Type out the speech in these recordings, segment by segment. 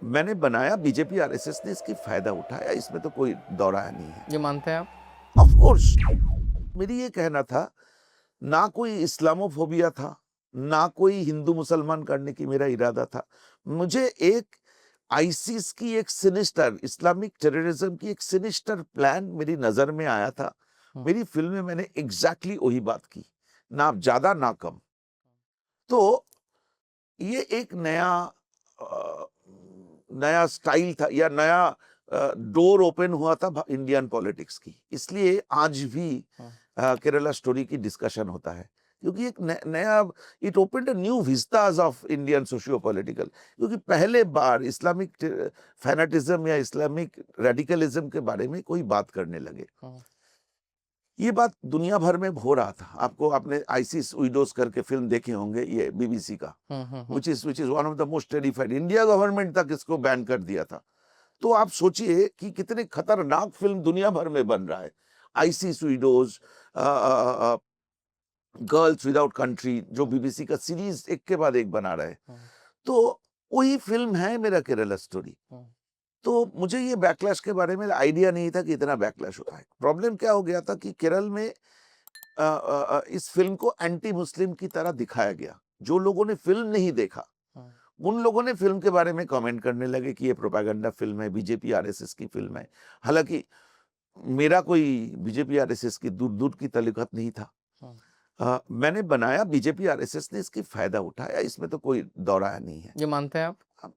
मैंने बनाया, BJP RSS ने इसकी फायदा उठाया, इसमें तो कोई दौराया नहीं है। ये मानते हैं आप? ऑफ कोर्स मेरी ये कहना था, ना कोई इस्लामोफोबिया था, ना कोई हिंदू मुसलमान करने की मेरा इरादा था। मुझे एक आईसिस की एक सिनिस्टर इस्लामिक टेररिज्म की एक सिनिस्टर प्लान मेरी नजर में आया था। मेरी फिल्म में मैंने एग्जैक्टली वही बात की, ना ज्यादा ना कम। तो ये एक नया स्टाइल था या नया डोर ओपन हुआ था इंडियन पॉलिटिक्स की। इसलिए आज भी केरला स्टोरी की डिस्कशन होता है, क्योंकि एक नया it opened a new Vistas of Indian socio political. क्योंकि पहले बार इस्लामिक फैनाटिज्म या इस्लामिक रेडिकलिज्म के बारे में कोई बात करने लगे। ये बात दुनिया भर में हो रहा था। आपने आईसिस विडोज करके फिल्म देखे होंगे, ये बीबीसी का, which is one of the most terrified। India government तक इसको बैन कर दिया था। तो आप सोचिए कि कितने खतरनाक फिल्म दुनिया भर में बन रहा है। ISIS widows, girls without country, जो बीबीसी का सीरीज एक के बाद एक बना रहे। तो वही फिल्म है मेरा केरला स्टोरी। तो मुझे ये बैकलैश के बारे में आइडिया नहीं था कि इतना बैकलैश होता है। प्रॉब्लम क्या हो गया था कि केरल में इस फिल्म को एंटी मुस्लिम की तरह दिखाया गया। जो लोगों ने फिल्म नहीं देखा, उन लोगों ने फिल्म के बारे में कमेंट करने लगे कि ये प्रोपेगेंडा फिल्म है, बीजेपी आरएसएस की फिल्म है। हालांकि मेरा कोई बीजेपी आरएसएस की दूर दूर की ताल्लुकात नहीं था। मैंने बनाया, बीजेपी आरएसएस ने इसकी फायदा उठाया, इसमें तो कोई दौराया नहीं है। ये मानते हैं आप?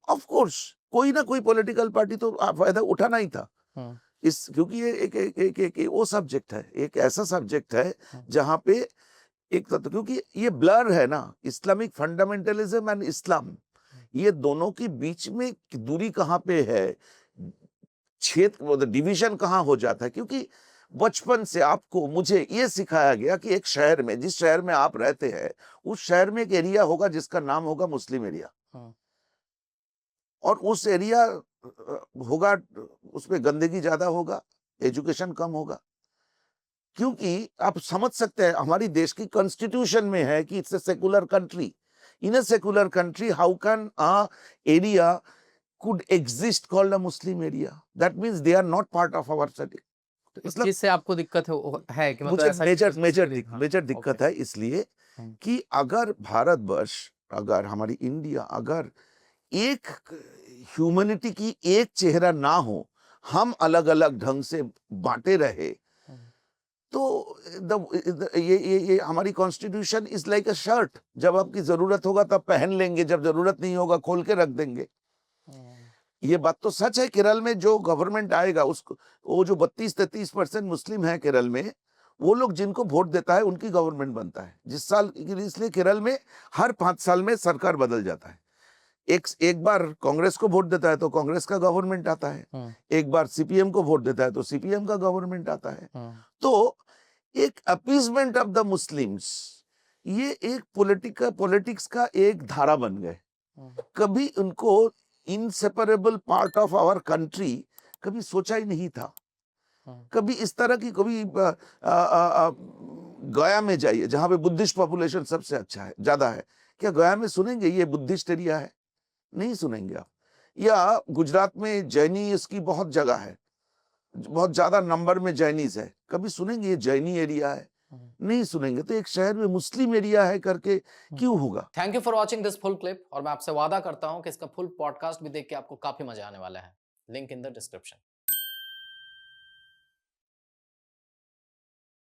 ऑफ कोर्स कोई ना कोई पॉलिटिकल पार्टी तो फायदा उठाना ही था इस, क्योंकि ये एक वो सब्जेक्ट है, एक ऐसा सब्जेक्ट है जहां पे एक तत्व, क्योंकि ये ब्लर है ना, इस्लामिक फंडामेंटलिज्म एंड इस्लाम, ये दोनों के बीच में दूरी कहाँ पे है, क्षेत्र डिवीजन कहाँ हो जाता है। क्योंकि बचपन से आपको मुझे ये सिखाया गया कि एक शहर में, जिस शहर में आप रहते हैं, उस शहर में एक एरिया होगा जिसका नाम होगा मुस्लिम एरिया, और उस एरिया होगा, उसमें गंदगी ज्यादा होगा, एजुकेशन कम होगा। क्योंकि आप समझ सकते हैं, हमारी देश की कॉन्स्टिट्यूशन में है कि it's a secular country. In a secular country how can a area could exist called a Muslim area? That means they are not part of our city. तो इस चीज से आपको दिक्कत है कि मतलब मुझे ऐसा मेजर दिक्कत है, इसलिए कि अगर भारतवर्ष, अगर हमारी इंडिया, अगर एक ह्यूमैनिटी की एक चेहरा ना हो, हम अलग अलग ढंग से बांटे रहे, तो ये हमारी constitution is like a shirt. जब आपकी जरूरत होगा तब पहन लेंगे, जब जरूरत नहीं होगा खोल के रख देंगे। ये बात तो सच है। केरल में जो गवर्नमेंट आएगा, उसको, वो जो 32-33% मुस्लिम है केरल में, वो लोग जिनको वोट देता है उनकी गवर्नमेंट बनता है जिस साल। इसलिए केरल में हर 5 साल में सरकार बदल जाता है। एक बार कांग्रेस को वोट देता है तो कांग्रेस का गवर्नमेंट आता है, एक बार सीपीएम को वोट देता है तो सीपीएम का गवर्नमेंट आता है। तो एक अपीजमेंट ऑफ द मुस्लिम्स, ये एक पॉलिटिक्स का एक धारा बन गए। कभी उनको inseparable part of our country कभी सोचा ही नहीं था। कभी इस तरह की, कभी गया में जाइए जहां पे बुद्धिस्ट पॉपुलेशन सबसे अच्छा है, ज्यादा है, क्या गया में सुनेंगे ये बुद्धिस्ट एरिया है? नहीं सुनेंगे आप। या गुजरात में जैनी, इसकी बहुत जगह है, बहुत ज्यादा नंबर में जैनीज है, कभी सुनेंगे ये जैनी एरिया है? नहीं सुनेंगे। तो एक शहर में मुस्लिम एरिया है करके क्यों होगा? Thank you for watching this full clip, और मैं आपसे वादा करता हूं कि इसका फुल पॉडकास्ट भी देख के आपको काफी मजा आने वाला है। Link in the description.